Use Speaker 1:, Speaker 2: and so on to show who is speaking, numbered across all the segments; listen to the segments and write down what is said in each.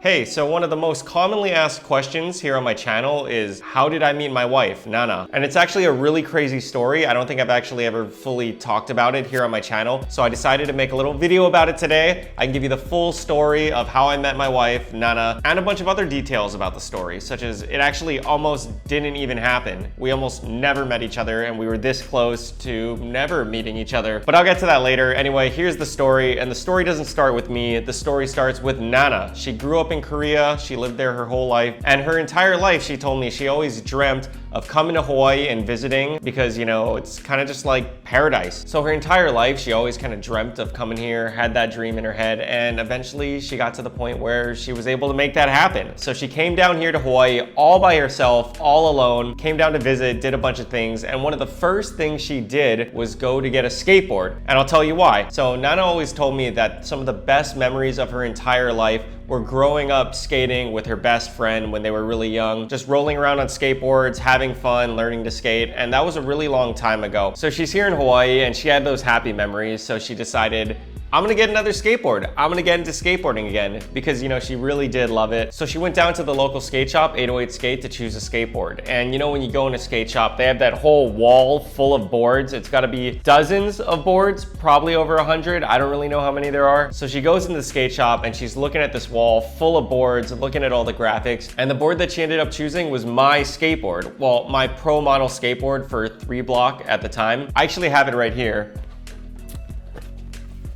Speaker 1: Hey, so one of the most commonly asked questions here on my channel is, how did I meet my wife, Nana? And it's actually a really crazy story. I don't think I've actually ever fully talked about it here on my channel. So I decided to make a little video about it today. I can give you the full story of how I met my wife, Nana, and a bunch of other details about the story, such as it actually almost didn't even happen. We almost never met each other, and we were this close to never meeting each other. But I'll get to that later. Anyway, here's the story, and the story doesn't start with me. The story starts with Nana. She grew up in Korea. She lived there her whole life, and her entire life she told me she always dreamt of coming to Hawaii and visiting because, you know, it's kind of just like paradise. So her entire life she always kind of dreamt of coming here, had that dream in her head, and eventually she got to the point where she was able to make that happen. So she came down here to Hawaii all by herself, all alone, came down to visit, did a bunch of things, and one of the first things she did was go to get a skateboard, and I'll tell you why. So Nana always told me that some of the best memories of her entire life were growing up skating with her best friend when they were really young, just rolling around on skateboards, having fun, learning to skate, and that was a really long time ago. So she's here in Hawaii and she had those happy memories, so she decided, I'm gonna get another skateboard. I'm gonna get into skateboarding again because, you know, she really did love it. So she went down to the local skate shop, 808 Skate, to choose a skateboard. And you know, when you go in a skate shop, they have that whole wall full of boards. It's gotta be dozens of boards, probably over 100. I don't really know how many there are. So she goes into the skate shop and she's looking at this wall full of boards, looking at all the graphics. And the board that she ended up choosing was my skateboard. Well, my pro model skateboard for 3-block at the time. I actually have it right here.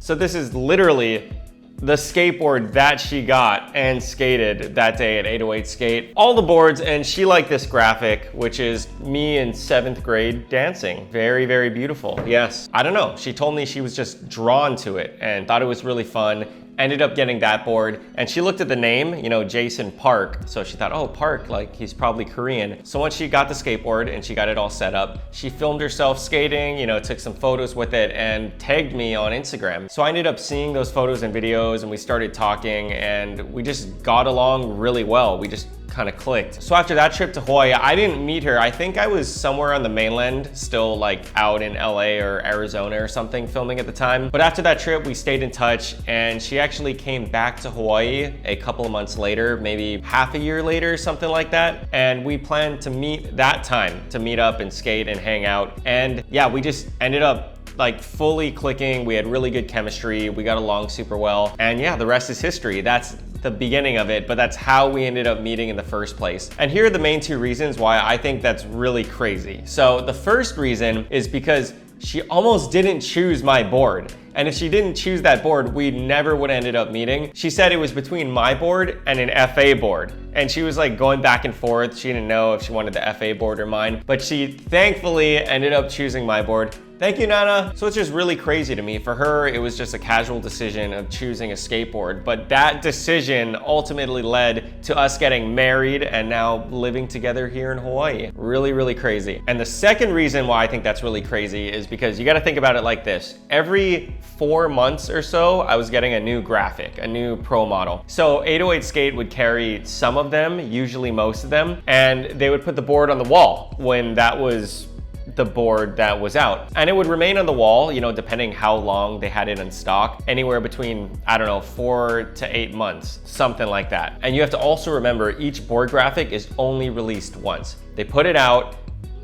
Speaker 1: So this is literally the skateboard that she got and skated that day at 808 Skate. All the boards, and she liked this graphic, which is me in 7th grade dancing. Very, very beautiful. Yes, I don't know. She told me she was just drawn to it and thought it was really fun. Ended up getting that board, and she looked at the name, you know, Jason Park. So she thought, oh, Park, like he's probably Korean. So once she got the skateboard and she got it all set up, she filmed herself skating, you know, took some photos with it and tagged me on Instagram. So I ended up seeing those photos and videos, and we started talking, and we just got along really well. We just kind of clicked. So after that trip to Hawaii, I didn't meet her. I think I was somewhere on the mainland, still like out in LA or Arizona or something, filming at the time. But after that trip, we stayed in touch, and she actually came back to Hawaii a couple of months later, maybe half a year later, something like that. And we planned to meet that time, to meet up and skate and hang out. And yeah, we just ended up like fully clicking. We had really good chemistry. We got along super well. And yeah, the rest is history. That's the beginning of it, but that's how we ended up meeting in the first place. And here are the main 2 reasons why I think that's really crazy. So the first reason is because she almost didn't choose my board. And if she didn't choose that board, we never would have ended up meeting. She said it was between my board and an FA board. And she was like going back and forth. She didn't know if she wanted the FA board or mine, but she thankfully ended up choosing my board. Thank you, Nana. So it's just really crazy to me. For her, it was just a casual decision of choosing a skateboard, but that decision ultimately led to us getting married and now living together here in Hawaii. Really, really crazy. And the second reason why I think that's really crazy is because you gotta think about it like this. Every 4 months or so, I was getting a new graphic, a new pro model. So 808 Skate would carry some of them, usually most of them, and they would put the board on the wall when that was the board that was out. And it would remain on the wall, you know, depending how long they had it in stock, anywhere between, I don't know, 4 to 8 months, something like that. And you have to also remember each board graphic is only released once. They put it out,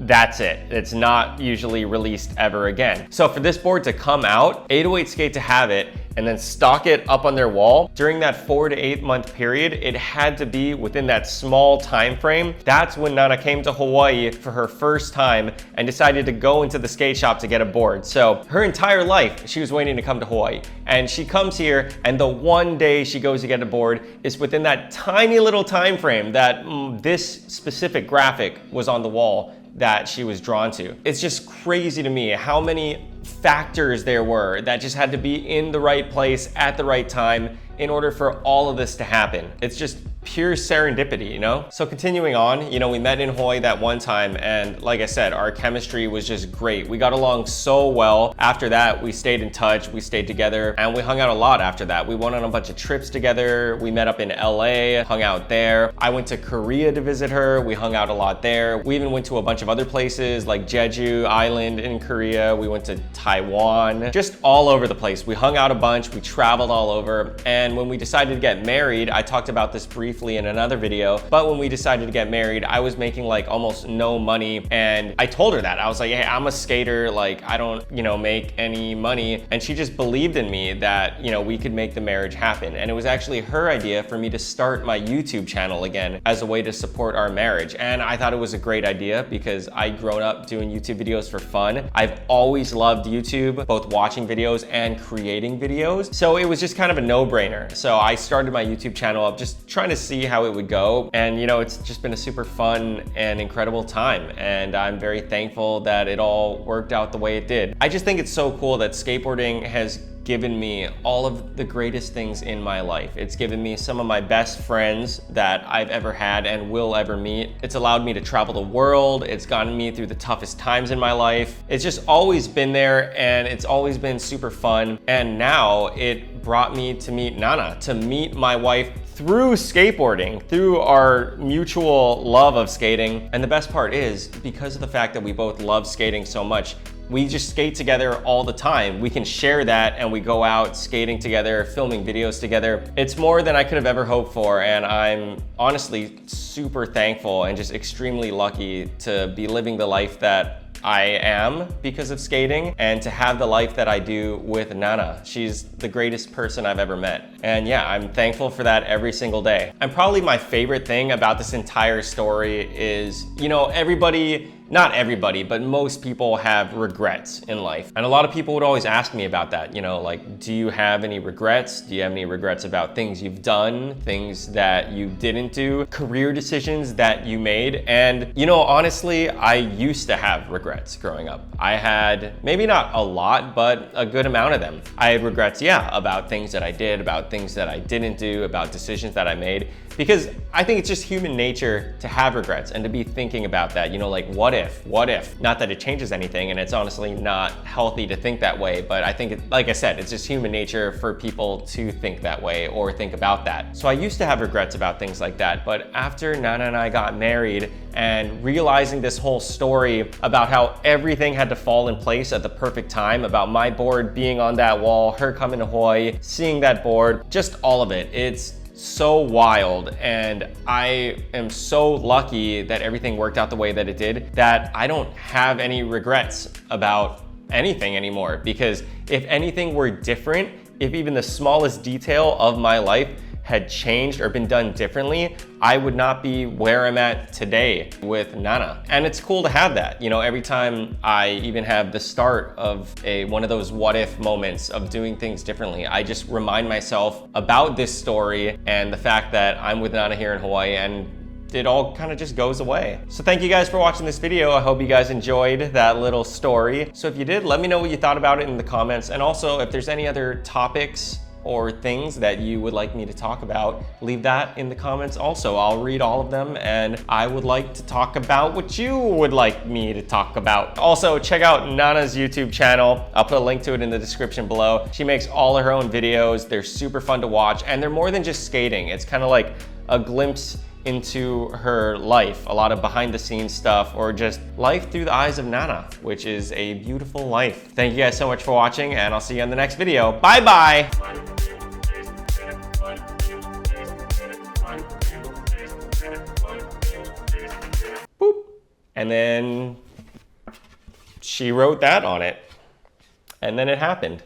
Speaker 1: that's it. It's not usually released ever again. So for this board to come out, 808 Skate to have it and then stock it up on their wall during that 4 to 8 month period, it had to be within that small time frame. That's when Nana came to Hawaii for her first time and decided to go into the skate shop to get a board. So her entire life, she was waiting to come to Hawaii. And she comes here, and the one day she goes to get a board is within that tiny little time frame that this specific graphic was on the wall that she was drawn to. It's just crazy to me how many factors there were that just had to be in the right place at the right time in order for all of this to happen. It's just pure serendipity, you know? So continuing on, you know, we met in Hawaii that one time, and like I said, our chemistry was just great. We got along so well. After that, we stayed in touch, we stayed together, and we hung out a lot after that. We went on a bunch of trips together. We met up in LA, hung out there. I went to Korea to visit her. We hung out a lot there. We even went to a bunch of other places like Jeju Island in Korea. We went to Taiwan, just all over the place. We hung out a bunch, we traveled all over. And when we decided to get married, I talked about this briefly in another video, but when we decided to get married, I was making like almost no money. And I told her that. I was like, hey, I'm a skater. Like, I don't, you know, make any money. And she just believed in me that, you know, we could make the marriage happen. And it was actually her idea for me to start my YouTube channel again as a way to support our marriage. And I thought it was a great idea because I'd grown up doing YouTube videos for fun. I've always loved YouTube, both watching videos and creating videos. So it was just kind of a no-brainer. So I started my YouTube channel up just trying to see how it would go. And you know, it's just been a super fun and incredible time. And I'm very thankful that it all worked out the way it did. I just think it's so cool that skateboarding has given me all of the greatest things in my life. It's given me some of my best friends that I've ever had and will ever meet. It's allowed me to travel the world. It's gotten me through the toughest times in my life. It's just always been there, and it's always been super fun. And now it brought me to meet Nana, to meet my wife through skateboarding, through our mutual love of skating. And the best part is, because of the fact that we both love skating so much, we just skate together all the time. We can share that, and we go out skating together, filming videos together. It's more than I could have ever hoped for, and I'm honestly super thankful and just extremely lucky to be living the life that I am because of skating, and to have the life that I do with Nana. She's the greatest person I've ever met. And yeah, I'm thankful for that every single day. And probably my favorite thing about this entire story is, you know, not everybody, but most people have regrets in life. And a lot of people would always ask me about that, you know, like, do you have any regrets? Do you have any regrets about things you've done, things that you didn't do, career decisions that you made? And, you know, honestly, I used to have regrets growing up. I had maybe not a lot, but a good amount of them. I had regrets, yeah, about things that I did, about things that I didn't do, about decisions that I made. Because I think it's just human nature to have regrets and to be thinking about that, you know, like what if? Not that it changes anything, and it's honestly not healthy to think that way, but I think, like I said, it's just human nature for people to think that way or think about that. So I used to have regrets about things like that, but after Nana and I got married and realizing this whole story about how everything had to fall in place at the perfect time, about my board being on that wall, her coming to Hawaii, seeing that board, just all of it, it's so wild. And I am so lucky that everything worked out the way that it did, that I don't have any regrets about anything anymore. Because if anything were different, if even the smallest detail of my life had changed or been done differently, I would not be where I'm at today with Nana. And it's cool to have that. You know, every time I even have the start of one of those what if moments of doing things differently, I just remind myself about this story and the fact that I'm with Nana here in Hawaii, and it all kind of just goes away. So thank you guys for watching this video. I hope you guys enjoyed that little story. So if you did, let me know what you thought about it in the comments. And also, if there's any other topics or things that you would like me to talk about, leave that in the comments also. I'll read all of them, and I would like to talk about what you would like me to talk about. Also, check out Nana's YouTube channel. I'll put a link to it in the description below. She makes all of her own videos. They're super fun to watch, and they're more than just skating. It's kind of like a glimpse into her life, a lot of behind the scenes stuff, or just life through the eyes of Nana, which is a beautiful life. Thank you guys so much for watching, and I'll see you on the next video. Bye bye. Boop. And then she wrote that on it, and then it happened.